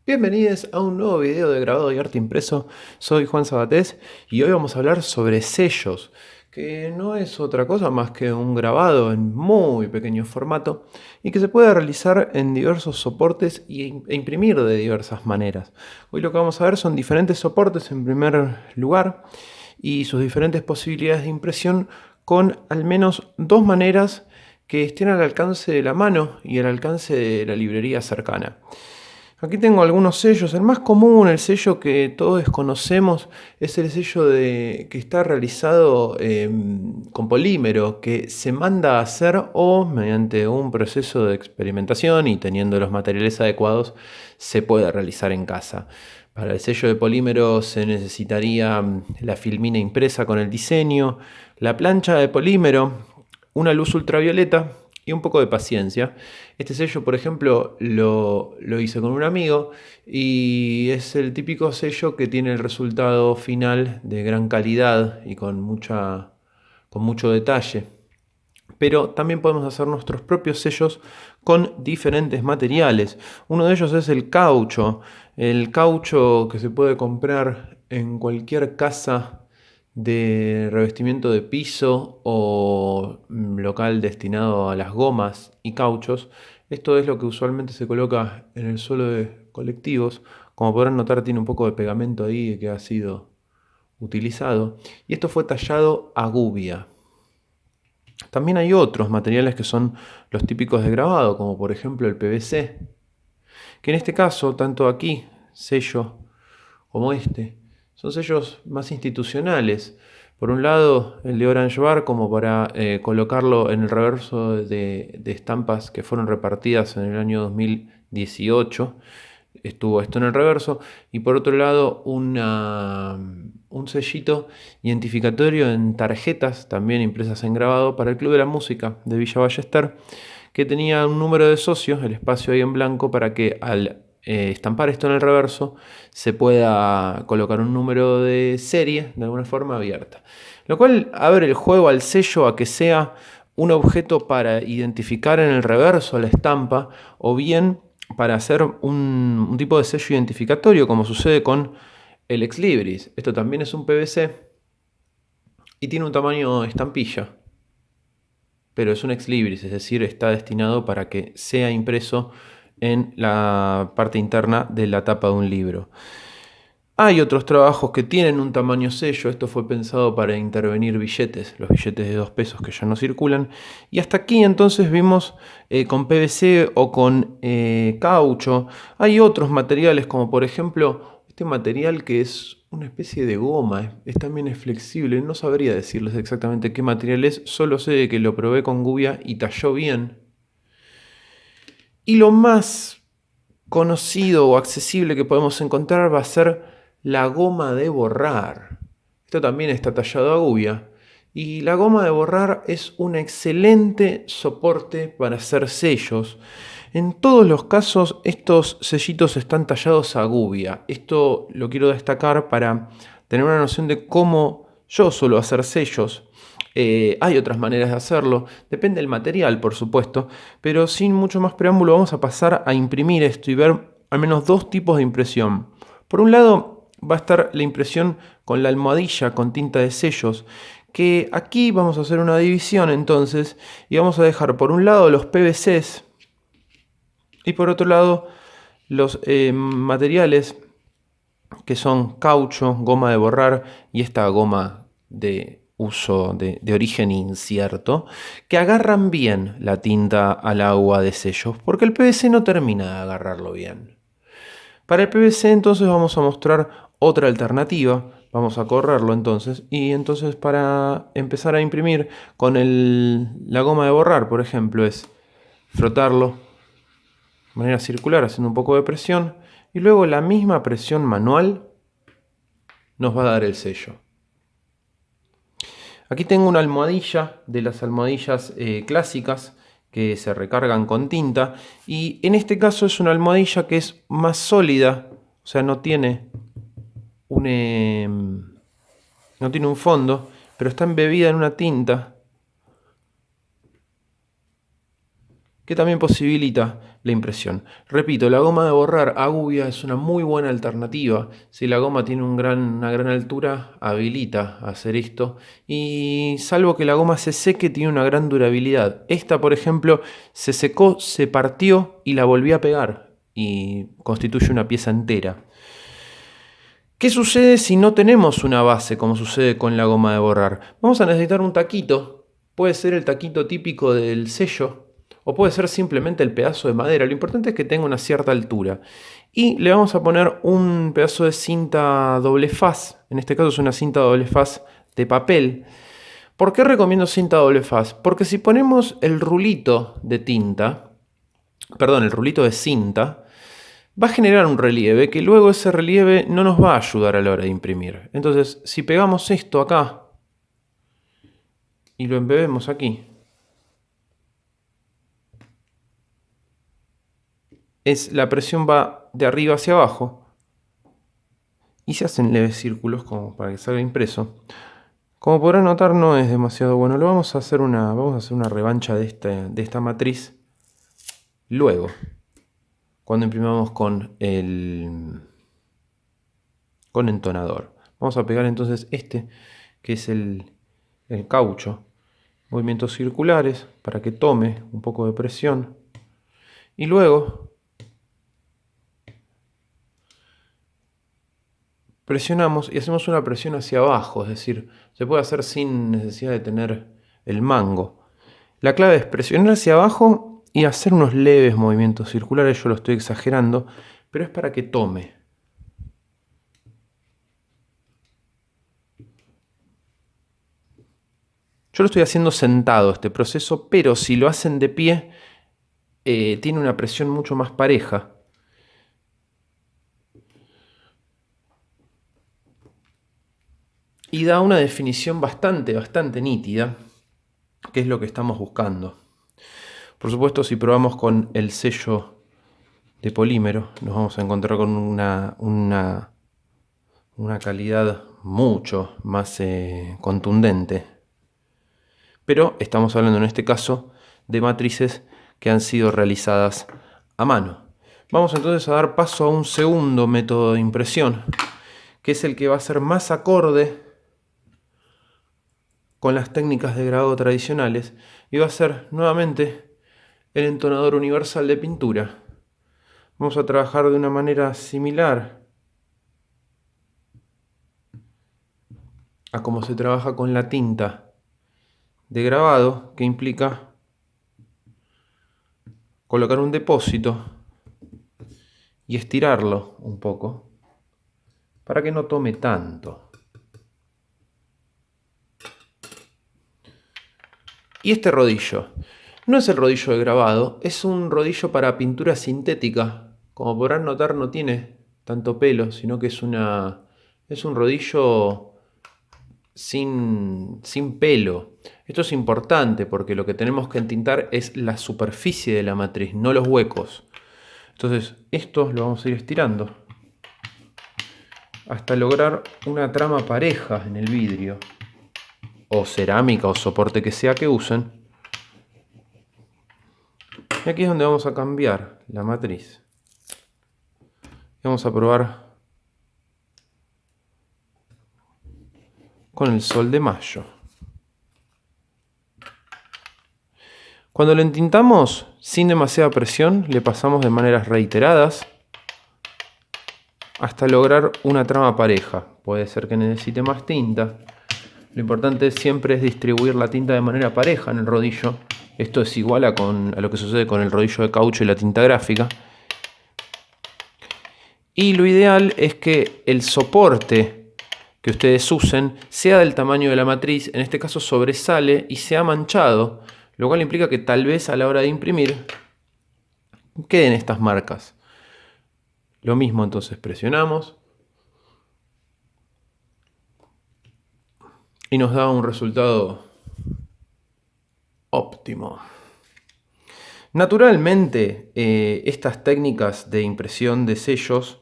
Bienvenidos a un nuevo video de grabado y arte impreso. Soy Juan Sabatés y hoy vamos a hablar sobre sellos, que no es otra cosa más que un grabado en muy pequeño formato y que se puede realizar en diversos soportes e imprimir de diversas maneras. Hoy lo que vamos a ver son diferentes soportes en primer lugar y sus diferentes posibilidades de impresión con al menos dos maneras que estén al alcance de la mano y al alcance de la librería cercana. Aquí tengo algunos sellos. El más común, el sello que todos conocemos, es el sello que está realizado con polímero, que se manda a hacer o mediante un proceso de experimentación y teniendo los materiales adecuados, se puede realizar en casa. Para el sello de polímero se necesitaría la filmina impresa con el diseño, la plancha de polímero, una luz ultravioleta y un poco de paciencia. Este sello, por ejemplo, lo hice con un amigo y es el típico sello que tiene el resultado final de gran calidad y con mucho detalle. Pero también podemos hacer nuestros propios sellos con diferentes materiales. Uno de ellos es el caucho que se puede comprar en cualquier casa de revestimiento de piso o local destinado a las gomas y cauchos. Esto es lo que usualmente se coloca en el suelo de colectivos. Como podrán notar, tiene un poco de pegamento ahí que ha sido utilizado. Y esto fue tallado a gubia. También hay otros materiales que son los típicos de grabado, como por ejemplo el PVC, que en este caso, tanto aquí, sello, como este, son sellos más institucionales. Por un lado, el de Orange Bar, como para colocarlo en el reverso de estampas que fueron repartidas en el año 2018. Estuvo esto en el reverso. Y por otro lado, un sellito identificatorio en tarjetas, también impresas en grabado, para el Club de la Música de Villa Ballester, que tenía un número de socios, el espacio ahí en blanco, para que al estampar esto en el reverso se pueda colocar un número de serie de alguna forma abierta. Lo cual abre el juego al sello a que sea un objeto para identificar en el reverso la estampa, o bien para hacer un tipo de sello identificatorio, como sucede con el Ex Libris. Esto también es un PVC y tiene un tamaño estampilla, pero es un Ex Libris, es decir, está destinado para que sea impreso en la parte interna de la tapa de un libro. Hay otros trabajos que tienen un tamaño sello. Esto fue pensado para intervenir billetes, los billetes de 2 pesos que ya no circulan. Y hasta aquí entonces vimos con PVC o con caucho. Hay otros materiales, como por ejemplo este material que es una especie de goma. También es flexible. No sabría decirles exactamente qué material es. Solo sé que lo probé con gubia y talló bien. Y lo más conocido o accesible que podemos encontrar va a ser la goma de borrar. Esto también está tallado a gubia. Y la goma de borrar es un excelente soporte para hacer sellos. En todos los casos estos sellitos están tallados a gubia. Esto lo quiero destacar para tener una noción de cómo yo suelo hacer sellos. Hay otras maneras de hacerlo, depende del material, por supuesto, pero sin mucho más preámbulo vamos a pasar a imprimir esto y ver al menos dos tipos de impresión. Por un lado va a estar la impresión con la almohadilla con tinta de sellos, que aquí vamos a hacer una división entonces y vamos a dejar por un lado los PVCs y por otro lado los materiales que son caucho, goma de borrar y esta goma de uso de origen incierto, que agarran bien la tinta al agua de sellos, porque el PVC no termina de agarrarlo bien. Para el PVC entonces vamos a mostrar otra alternativa, vamos a correrlo entonces, y entonces para empezar a imprimir con la goma de borrar, por ejemplo, es frotarlo de manera circular haciendo un poco de presión, y luego la misma presión manual nos va a dar el sello. Aquí tengo una almohadilla de las almohadillas clásicas que se recargan con tinta, y en este caso es una almohadilla que es más sólida, o sea, no tiene un fondo, pero está embebida en una tinta que también posibilita la impresión. Repito, la goma de borrar a gubia es una muy buena alternativa. Si la goma tiene una gran altura, habilita a hacer esto. Y salvo que la goma se seque, tiene una gran durabilidad. Esta, por ejemplo, se secó, se partió y la volví a pegar. Y constituye una pieza entera. ¿Qué sucede si no tenemos una base, como sucede con la goma de borrar? Vamos a necesitar un taquito. Puede ser el taquito típico del sello, o puede ser simplemente el pedazo de madera. Lo importante es que tenga una cierta altura. Y le vamos a poner un pedazo de cinta doble faz. En este caso es una cinta doble faz de papel. ¿Por qué recomiendo cinta doble faz? Porque si ponemos el rulito de tinta, perdón, el rulito de cinta, va a generar un relieve que luego ese relieve no nos va a ayudar a la hora de imprimir. Entonces, si pegamos esto acá y lo embebemos aquí, la presión va de arriba hacia abajo y se hacen leves círculos como para que salga impreso. Como podrán notar, no es demasiado bueno. Vamos a hacer una revancha de esta matriz luego, cuando imprimamos con entonador. Vamos a pegar entonces que es el caucho. Movimientos circulares para que tome un poco de presión. Y luego presionamos y hacemos una presión hacia abajo. Es decir, se puede hacer sin necesidad de tener el mango. La clave es presionar hacia abajo y hacer unos leves movimientos circulares. Yo lo estoy exagerando, pero es para que tome. Yo lo estoy haciendo sentado este proceso, pero si lo hacen de pie, tiene una presión mucho más pareja. Y da una definición bastante nítida, que es lo que estamos buscando. Por supuesto, si probamos con el sello de polímero, nos vamos a encontrar con una calidad mucho más contundente. Pero estamos hablando en este caso de matrices que han sido realizadas a mano. Vamos entonces a dar paso a un segundo método de impresión, que es el que va a ser más acorde con las técnicas de grabado tradicionales, y va a ser nuevamente el entonador universal de pintura. Vamos a trabajar de una manera similar a como se trabaja con la tinta de grabado, que implica colocar un depósito y estirarlo un poco para que no tome tanto. Y este rodillo no es el rodillo de grabado, es un rodillo para pintura sintética. Como podrán notar, no tiene tanto pelo, sino que es un rodillo sin pelo. Esto es importante porque lo que tenemos que entintar es la superficie de la matriz, no los huecos. Entonces esto lo vamos a ir estirando hasta lograr una trama pareja en el vidrio, o cerámica o soporte que sea que usen. Y aquí es donde vamos a cambiar la matriz. Y vamos a probar con el sol de mayo. Cuando lo entintamos sin demasiada presión, le pasamos de maneras reiteradas hasta lograr una trama pareja. Puede ser que necesite más tinta. Lo importante siempre es distribuir la tinta de manera pareja en el rodillo. Esto es igual a lo que sucede con el rodillo de caucho y la tinta gráfica. Y lo ideal es que el soporte que ustedes usen sea del tamaño de la matriz. En este caso sobresale y sea manchado, lo cual implica que tal vez a la hora de imprimir queden estas marcas. Lo mismo, entonces presionamos y nos da un resultado óptimo. Naturalmente, estas técnicas de impresión de sellos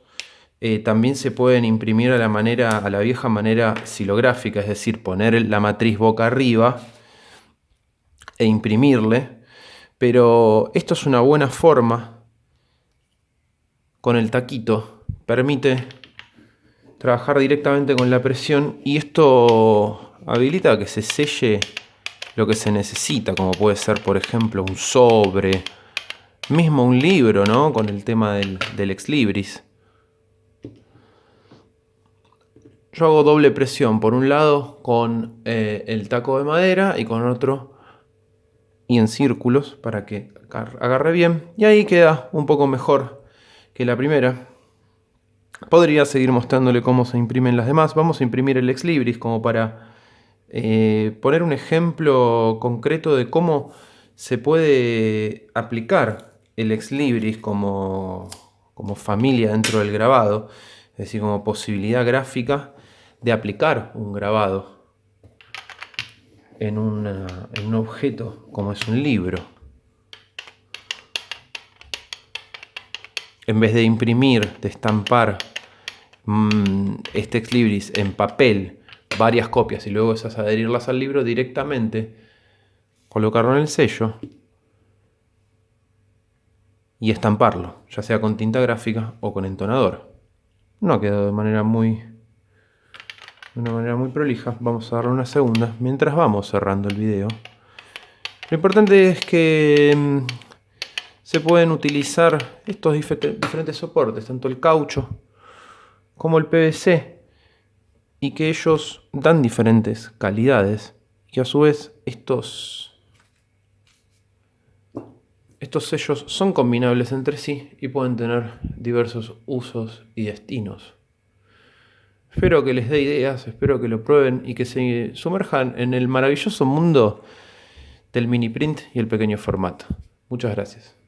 también se pueden imprimir a la vieja manera xilográfica, es decir, poner la matriz boca arriba e imprimirle, pero esto es una buena forma con el taquito permite trabajar directamente con la presión y esto habilita que se selle lo que se necesita, como puede ser, por ejemplo, un sobre, mismo un libro, ¿no? Con el tema del ex libris. Yo hago doble presión, por un lado con el taco de madera y con otro y en círculos para que agarre bien. Y ahí queda un poco mejor que la primera. Podría seguir mostrándole cómo se imprimen las demás. Vamos a imprimir el ex libris como para poner un ejemplo concreto de cómo se puede aplicar el ex libris como familia dentro del grabado, es decir, como posibilidad gráfica de aplicar un grabado en un objeto como es un libro. En vez de imprimir, de estampar este ex libris en papel, varias copias y luego esas adherirlas al libro, directamente colocarlo en el sello y estamparlo, ya sea con tinta gráfica o con entonador. No ha quedado de una manera muy prolija. Vamos a darle una segunda mientras vamos cerrando el video. Lo importante es que se pueden utilizar estos diferentes soportes, tanto el caucho como el PVC, y que ellos dan diferentes calidades y a su vez estos sellos son combinables entre sí y pueden tener diversos usos y destinos. Espero que les dé ideas, espero que lo prueben y que se sumerjan en el maravilloso mundo del mini print y el pequeño formato. Muchas gracias.